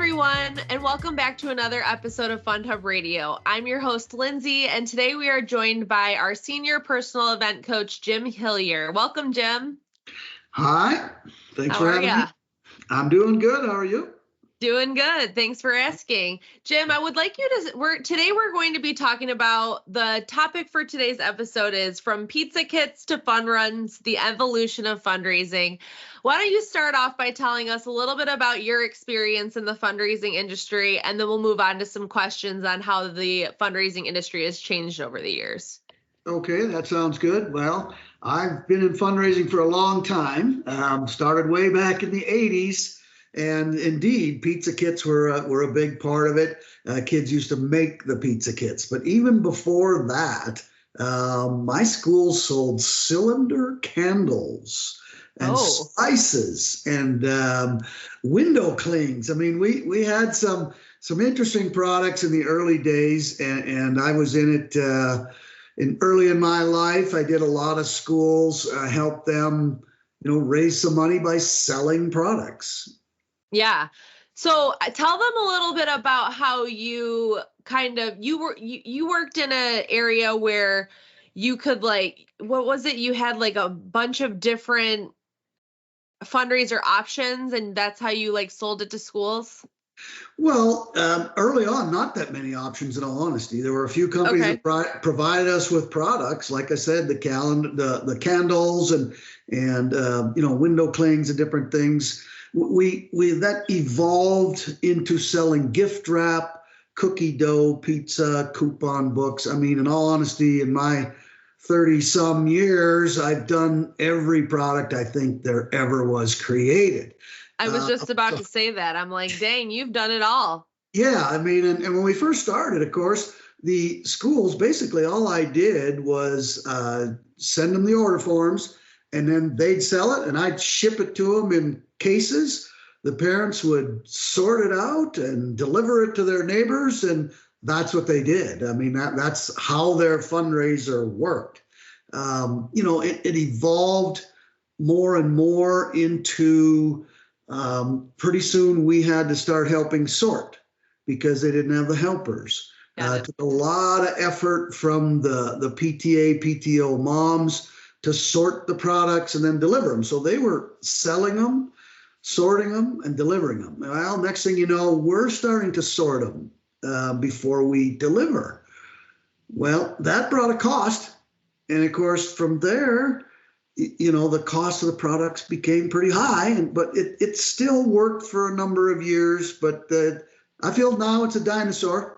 everyone, and welcome back to another episode of Fund Hub Radio. I'm your host, Lindsay, and today we are joined by our senior personal event coach, Jim Hillier. Welcome, Jim. Hi. Thanks for having me. I'm doing good. How are you? Doing good. Thanks for asking. Jim, I would like you to, today we're going to be talking about, the topic for today's episode is from pizza kits to fund runs, the evolution of fundraising. Why don't you start off by telling us a little bit about your experience in the fundraising industry, and then we'll move on to some questions on how the fundraising industry has changed over the years. Okay, that sounds good. Well, I've been in fundraising for a long time, started way back in the 80s. And indeed, pizza kits were a big part of it. Kids used to make the pizza kits. But even before that, my school sold cylinder candles and spices and window clings. I mean, we had some interesting products in the early days, and I was in it early in my life. I did a lot of schools, helped them, raise some money by selling products. Yeah. So tell them a little bit about how you you worked in an area where you could what was it? You had a bunch of different fundraiser options, and that's how you sold it to schools? Well, early on, not that many options, in all honesty. There were a few companies that provided us with products, like I said, the candles and window clings and different things. We that evolved into selling gift wrap, cookie dough, pizza, coupon books. I mean, in all honesty, in my 30-some years, I've done every product I think there ever was created. I was just about to say that. I'm like, dang, you've done it all. Yeah, I mean, and when we first started, of course, the schools, basically all I did was send them the order forms, and then they'd sell it, and I'd ship it to them in cases. The parents would sort it out and deliver it to their neighbors, and that's what they did. I mean, that's how their fundraiser worked. It evolved more and more into pretty soon we had to start helping sort because they didn't have the helpers. It took a lot of effort from the PTA, PTO moms to sort the products and then deliver them. So they were selling them, sorting them, and delivering them. Well, next thing you know, we're starting to sort them before we deliver. Well, that brought a cost. And of course, from there, the cost of the products became pretty high, but it still worked for a number of years. But I feel now it's a dinosaur.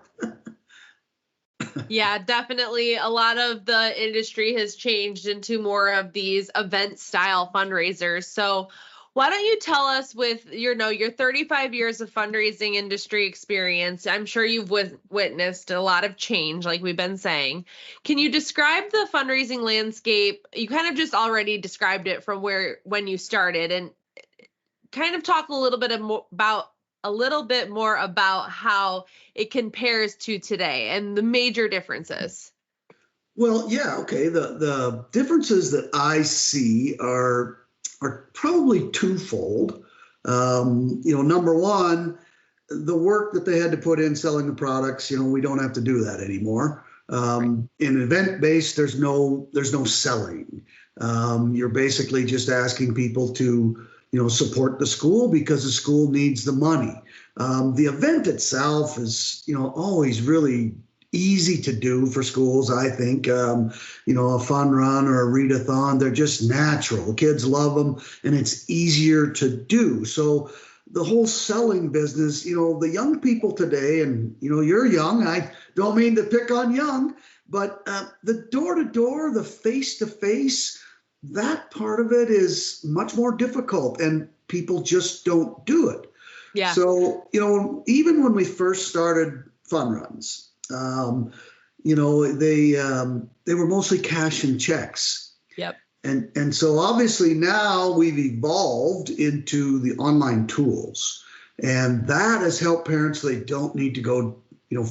Yeah, definitely. A lot of the industry has changed into more of these event style fundraisers. So why don't you tell us, with your 35 years of fundraising industry experience, I'm sure you've witnessed a lot of change, like we've been saying. Can you describe the fundraising landscape? You kind of just already described it from when you started, and kind of talk a little bit more about how it compares to today and the major differences. Well, yeah, okay. The differences that I see are probably twofold. Number one, the work that they had to put in selling the products, we don't have to do that anymore. In event-based, there's no selling. You're basically just asking people to support the school because the school needs the money. The event itself is, always really easy to do for schools, I think. A fun run or a readathon, they're just natural. Kids love them, and it's easier to do. So the whole selling business, the young people today, and, you're young, I don't mean to pick on young, but the door-to-door, the face-to-face, that part of it is much more difficult, and people just don't do it. Yeah. So, even when we first started fun runs, they were mostly cash and checks. Yep. And so obviously now we've evolved into the online tools, and that has helped parents. They don't need to go,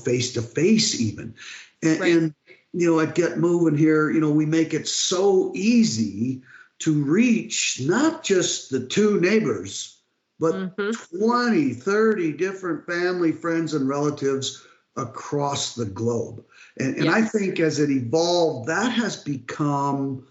face to face even. And at Get Moving here, we make it so easy to reach not just the two neighbors, but Hmm. 20, 30 different family, friends, and relatives across the globe. And I Yes. think as it evolved, that has become,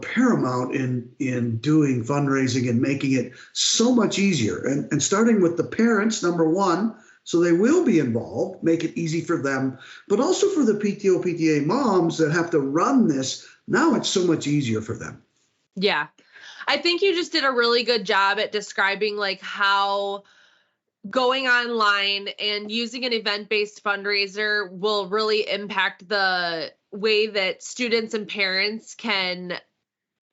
paramount in doing fundraising and making it so much easier. And starting with the parents, number one, so they will be involved, make it easy for them, but also for the PTO, PTA moms that have to run this. Now it's so much easier for them. Yeah. I think you just did a really good job at describing like how going online and using an event-based fundraiser will really impact the way that students and parents can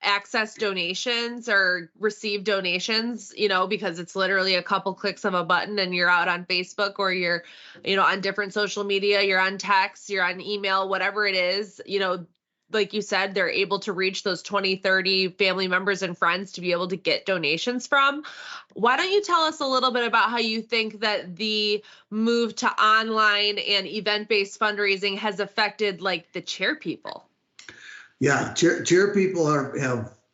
access donations or receive donations, because it's literally a couple clicks of a button and you're out on Facebook, or you're, on different social media, you're on text, you're on email, whatever it is, like you said, they're able to reach those 20, 30 family members and friends to be able to get donations from. Why don't you tell us a little bit about how you think that the move to online and event-based fundraising has affected like the chair people? Yeah, chair people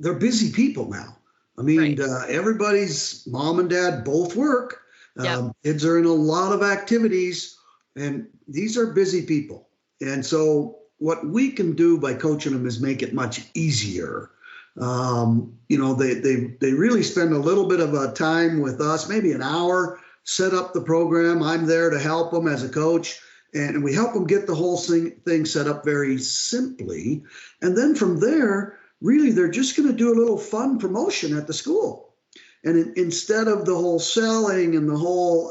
they're busy people now. I mean, Right. everybody's mom and dad both work. Yep. Kids are in a lot of activities, and these are busy people. And so, what we can do by coaching them is make it much easier. They really spend a little bit of a time with us, maybe an hour, set up the program. I'm there to help them as a coach, and we help them get the whole thing set up very simply. And then from there, really, they're just going to do a little fun promotion at the school. And instead of the whole selling and the whole,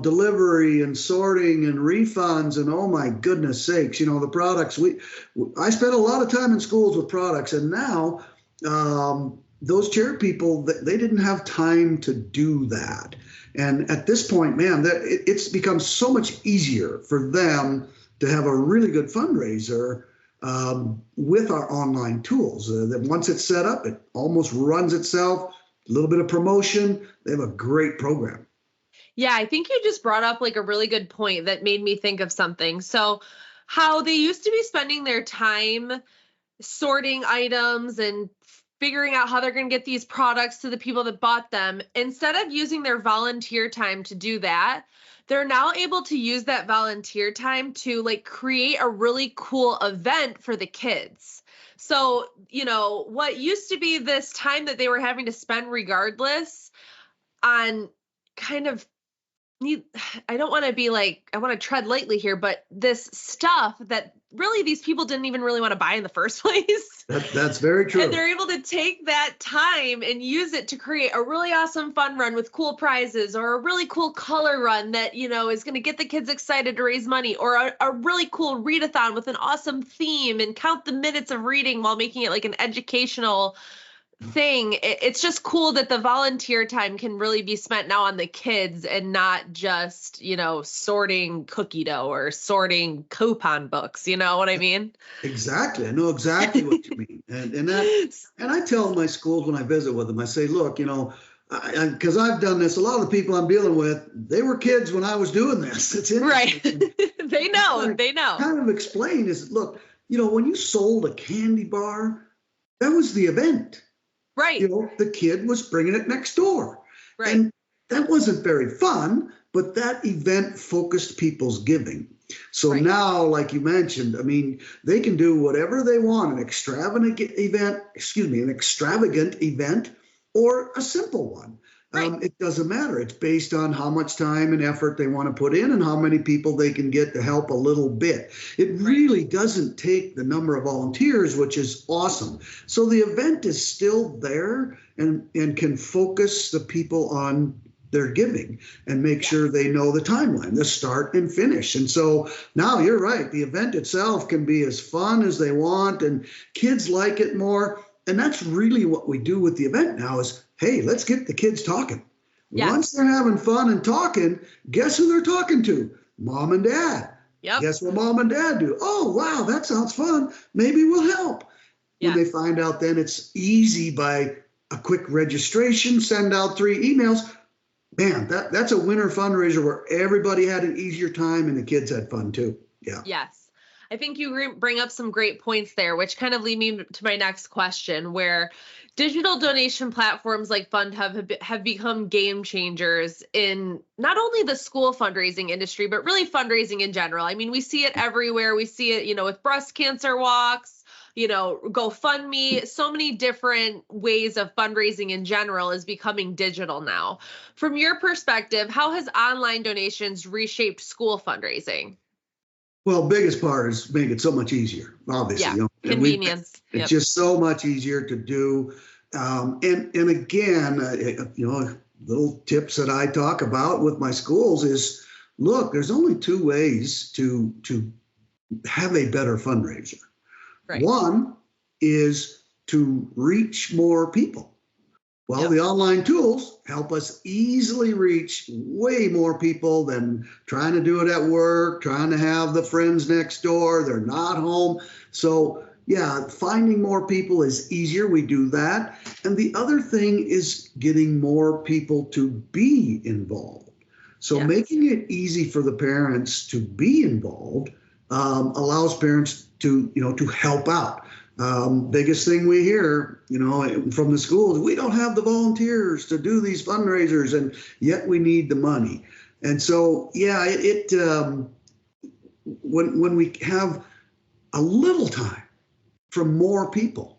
delivery and sorting and refunds and oh my goodness sakes, the products. I spent a lot of time in schools with products, and now those chair people, they didn't have time to do that. And at this point, man, it's become so much easier for them to have a really good fundraiser with our online tools. That once it's set up, it almost runs itself. A little bit of promotion. They have a great program. Yeah, I think you just brought up like a really good point that made me think of something. So, how they used to be spending their time sorting items and figuring out how they're going to get these products to the people that bought them, instead of using their volunteer time to do that, they're now able to use that volunteer time to like create a really cool event for the kids. So, what used to be this time that they were having to spend regardless on kind of I don't want to be like, I want to tread lightly here, but this stuff that really these people didn't even really want to buy in the first place. That's very true. And they're able to take that time and use it to create a really awesome fun run with cool prizes, or a really cool color run that, is going to get the kids excited to raise money, or a really cool readathon with an awesome theme, and count the minutes of reading while making it like an educational thing. It's just cool that the volunteer time can really be spent now on the kids and not just, sorting cookie dough or sorting coupon books. You know what I mean? Exactly. I know exactly what you mean. And I tell my schools when I visit with them, I say, look, because I've done this, a lot of the people I'm dealing with, they were kids when I was doing this. It's interesting. Right. They know. Kind of explain is, look, when you sold a candy bar, that was the event. Right. The kid was bringing it next door. Right. And that wasn't very fun, but that event focused people's giving. So right. Now, like you mentioned, I mean, they can do whatever they want, an extravagant event or a simple one. Right. It doesn't matter. It's based on how much time and effort they want to put in and how many people they can get to help a little bit. It really doesn't take the number of volunteers, which is awesome. So the event is still there and can focus the people on their giving and make sure they know the timeline, the start and finish. And so now you're right. The event itself can be as fun as they want, and kids like it more. And that's really what we do with the event now is, hey, let's get the kids talking. Yes. Once they're having fun and talking, guess who they're talking to? Mom and dad. Yep. Guess what mom and dad do? Oh, wow, that sounds fun. Maybe we'll help. When they find out, then it's easy by a quick registration, send out 3 emails. Man, that's a winter fundraiser where everybody had an easier time and the kids had fun too. Yeah. Yes. I think you bring up some great points there, which kind of lead me to my next question, where digital donation platforms like FundHub have become game changers in not only the school fundraising industry, but really fundraising in general. I mean, we see it everywhere. We see it, with breast cancer walks, GoFundMe, so many different ways of fundraising in general is becoming digital now. From your perspective, how has online donations reshaped school fundraising? Well, biggest part is make it so much easier, obviously. Yeah, And convenience. it's Yep. just so much easier to do. And again, little tips that I talk about with my schools is, look, there's only two ways to have a better fundraiser. Right. One is to reach more people. Well, Yep. the online tools help us easily reach way more people than trying to do it at work, trying to have the friends next door, they're not home. So yeah, finding more people is easier. We do that. And the other thing is getting more people to be involved. So Yes. making it easy for the parents to be involved allows parents to help out. Biggest thing we hear, from the schools, we don't have the volunteers to do these fundraisers, and yet we need the money. And so, yeah, when we have a little time from more people,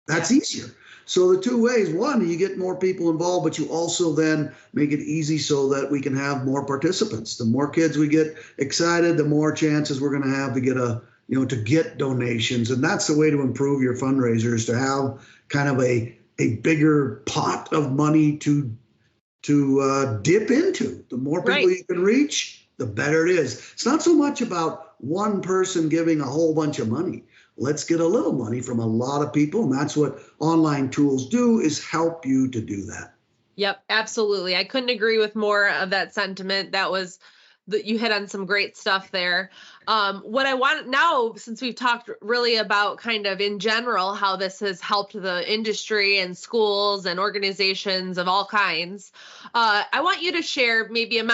that's easier. So the two ways: one, you get more people involved, but you also then make it easy so that we can have more participants. The more kids we get excited, the more chances we're going to have to get to get donations. And that's the way to improve your fundraisers, to have kind of a bigger pot of money to dip into. The more people you can reach, the better it is. It's not so much about one person giving a whole bunch of money. Let's get a little money from a lot of people. And that's what online tools do, is help you to do that. Yep, absolutely. I couldn't agree with more of that sentiment. You hit on some great stuff there. What I want now, since we've talked really about kind of in general how this has helped the industry and schools and organizations of all kinds, I want you to share maybe a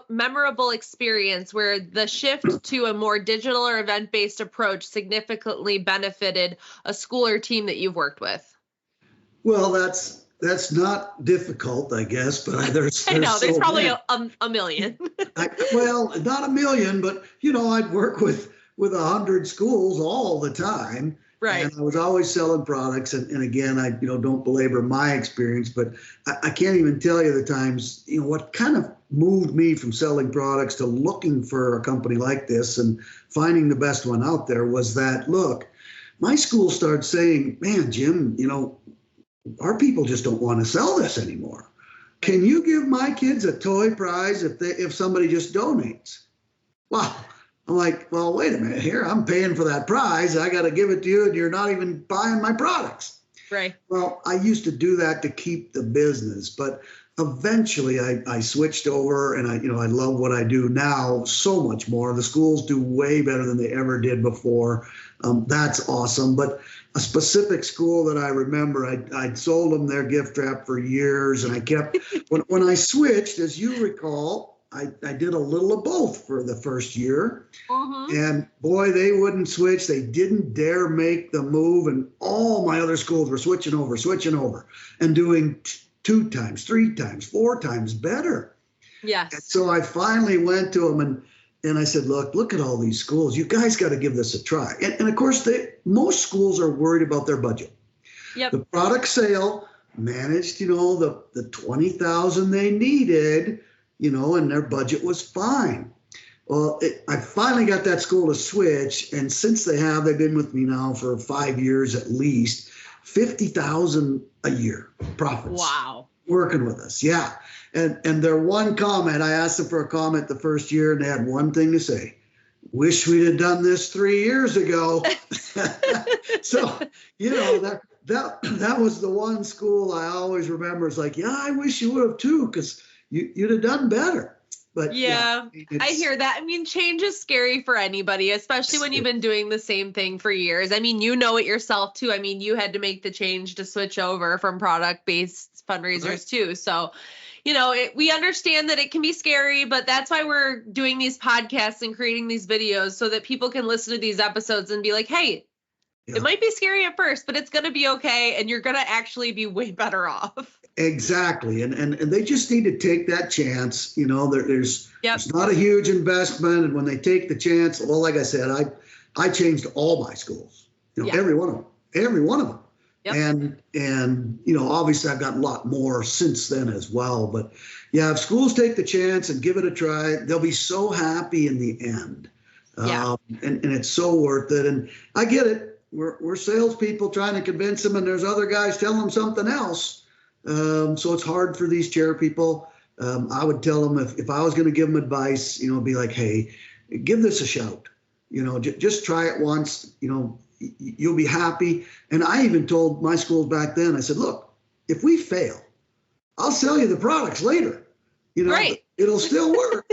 memorable experience where the shift to a more digital or event-based approach significantly benefited a school or team that you've worked with. Well, that's not difficult, I guess, but there's I know there's so probably many. a million. Well, not a million, but I'd work with 100 schools all the time. Right. And I was always selling products. And again, I don't belabor my experience, but I can't even tell you the times, what kind of moved me from selling products to looking for a company like this and finding the best one out there was that, look, my school started saying, man, Jim, our people just don't want to sell this anymore. Can you give my kids a toy prize if somebody just donates? Wow. I'm like, well, wait a minute here. I'm paying for that prize. I got to give it to you, and you're not even buying my products. Right. Well, I used to do that to keep the business, but eventually I switched over, and I love what I do now so much more. The schools do way better than they ever did before. That's awesome. But a specific school that I remember, I'd sold them their gift wrap for years, and I kept, when I switched, as you recall, I did a little of both for the first year. Mm-hmm. And boy, they wouldn't switch. They didn't dare make the move. And all my other schools were switching over and doing 2 times, 3 times, 4 times better. Yes. And so I finally went to them and I said, look at all these schools. You guys got to give this a try. And of course, most schools are worried about their budget. Yep. The product sale managed, the 20,000 they needed, and their budget was fine. Well, I finally got that school to switch. And since they've been with me now for 5 years at least, 50,000 a year profits. Wow. Working with us. Yeah. And their one comment, I asked them for a comment the first year, and they had one thing to say: wish we'd have done this 3 years ago. So, that was the one school I always remember. It's like, yeah, I wish you would have too, because you'd have done better. But yeah, I hear that. I mean, change is scary for anybody, especially when you've been doing the same thing for years. I mean, you know it yourself too. I mean, you had to make the change to switch over from product-based fundraisers too. So we understand that it can be scary, but that's why we're doing these podcasts and creating these videos so that people can listen to these episodes and be like, hey, it might be scary at first, but it's going to be okay. And you're going to actually be way better off. Exactly. And they just need to take that chance. There's not a huge investment. And when they take the chance, well, like I said, I changed all my schools, every one of them. Yep. And obviously I've gotten a lot more since then as well. But yeah, if schools take the chance and give it a try, they'll be so happy in the end. And it's so worth it. And I get it. We're salespeople trying to convince them, and there's other guys telling them something else. So it's hard for these chair people. I would tell them if I was going to give them advice, be like, hey, give this a shout. Just try it once. You'll be happy. And I even told my schools back then, I said, look, if we fail, I'll sell you the products later. Right. It'll still work.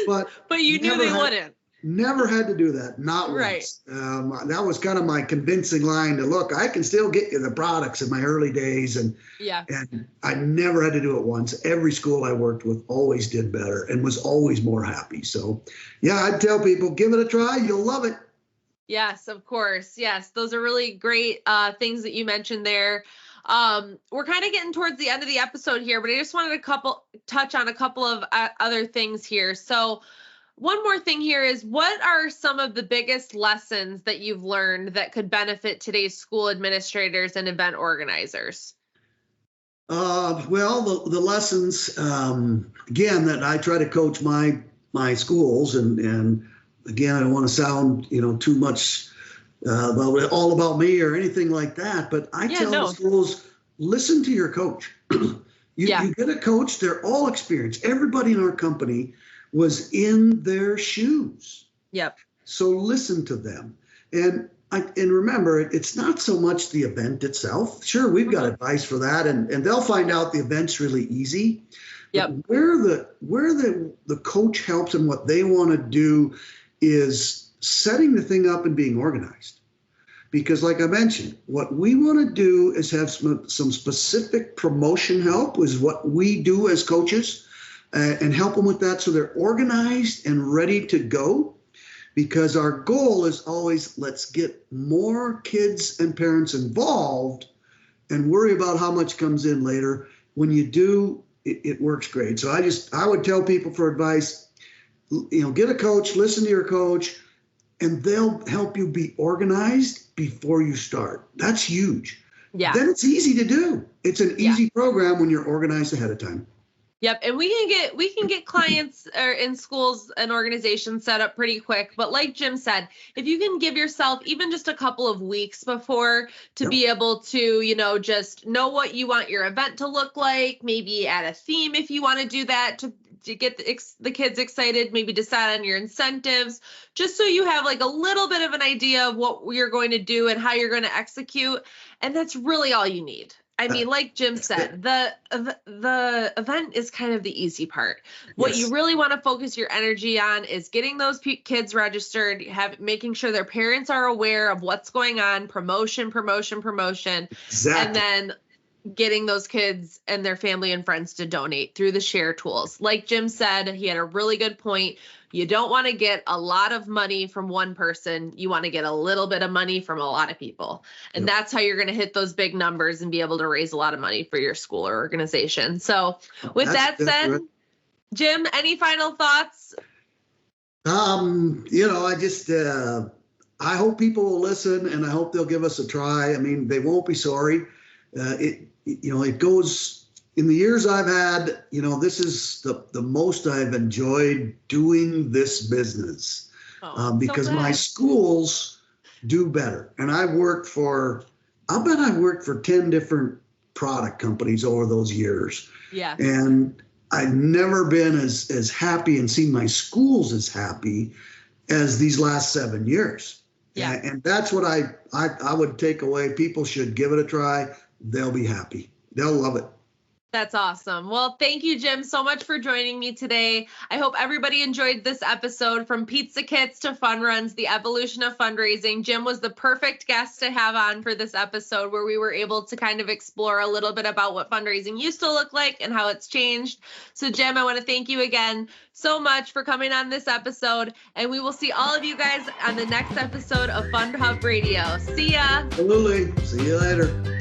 But you knew they wouldn't. Never had to do that. Not once. That was kind of my convincing line to look, I can still get you the products in my early days. And I never had to do it once. Every school I worked with always did better and was always more happy. So yeah, I'd tell people, give it a try. You'll love it. Yes, of course. Yes. Those are really great things that you mentioned there. We're kind of getting towards the end of the episode here, but I just wanted to touch on a couple of other things here. So one more thing here is, what are some of the biggest lessons that you've learned that could benefit today's school administrators and event organizers? Well, the lessons, again, that I try to coach my schools, and again, I don't want to sound, too much all about me or anything like that, but I tell the schools, listen to your coach. You get a coach, they're all experienced. Everybody in our company was in their shoes. Yep. So listen to them. And remember, it's not so much the event itself. Sure, we've got advice for that, and they'll find out the event's really easy. Yep. But where the coach helps and what they want to do is setting the thing up and being organized. Because like I mentioned, what we want to do is have some specific promotion help, is what we do as coaches. And help them with that so they're organized and ready to go. Because our goal is always, let's get more kids and parents involved and worry about how much comes in later. When you do, it works great. So I would tell people for advice, get a coach, listen to your coach, and they'll help you be organized before you start. That's huge. Yeah. Then it's easy to do. It's an easy program when you're organized ahead of time. Yep. And we can get clients in schools and organizations set up pretty quick. But like Jim said, if you can give yourself even just a couple of weeks before to be able to, just know what you want your event to look like, maybe add a theme if you want to do that to get the kids excited, maybe decide on your incentives, just so you have like a little bit of an idea of what you're going to do and how you're going to execute. And that's really all you need. I mean, like Jim said, the event is kind of the easy part. What you really want to focus your energy on is getting those kids registered, making sure their parents are aware of what's going on, promotion. Exactly. And then getting those kids and their family and friends to donate through the share tools. Like Jim said, he had a really good point. You don't want to get a lot of money from one person. You want to get a little bit of money from a lot of people. And that's how you're going to hit those big numbers and be able to raise a lot of money for your school or organization. So with that said, Jim, any final thoughts? I just, I hope people will listen, and I hope they'll give us a try. I mean, they won't be sorry. It goes, in the years I've had, this is the most I've enjoyed doing this business, because my schools do better. And I'll bet I've worked for 10 different product companies over those years. Yeah. And I've never been as happy and seen my schools as happy as these last 7 years. Yeah. And that's what I would take away. People should give it a try. They'll be happy. They'll love it. That's awesome. Well, thank you, Jim, so much for joining me today. I hope everybody enjoyed this episode. From pizza kits to fun runs, the evolution of fundraising. Jim was the perfect guest to have on for this episode, where we were able to kind of explore a little bit about what fundraising used to look like and how it's changed. So, Jim, I want to thank you again so much for coming on this episode, and we will see all of you guys on the next episode of Fund Hub Radio. See ya. Absolutely. See you later.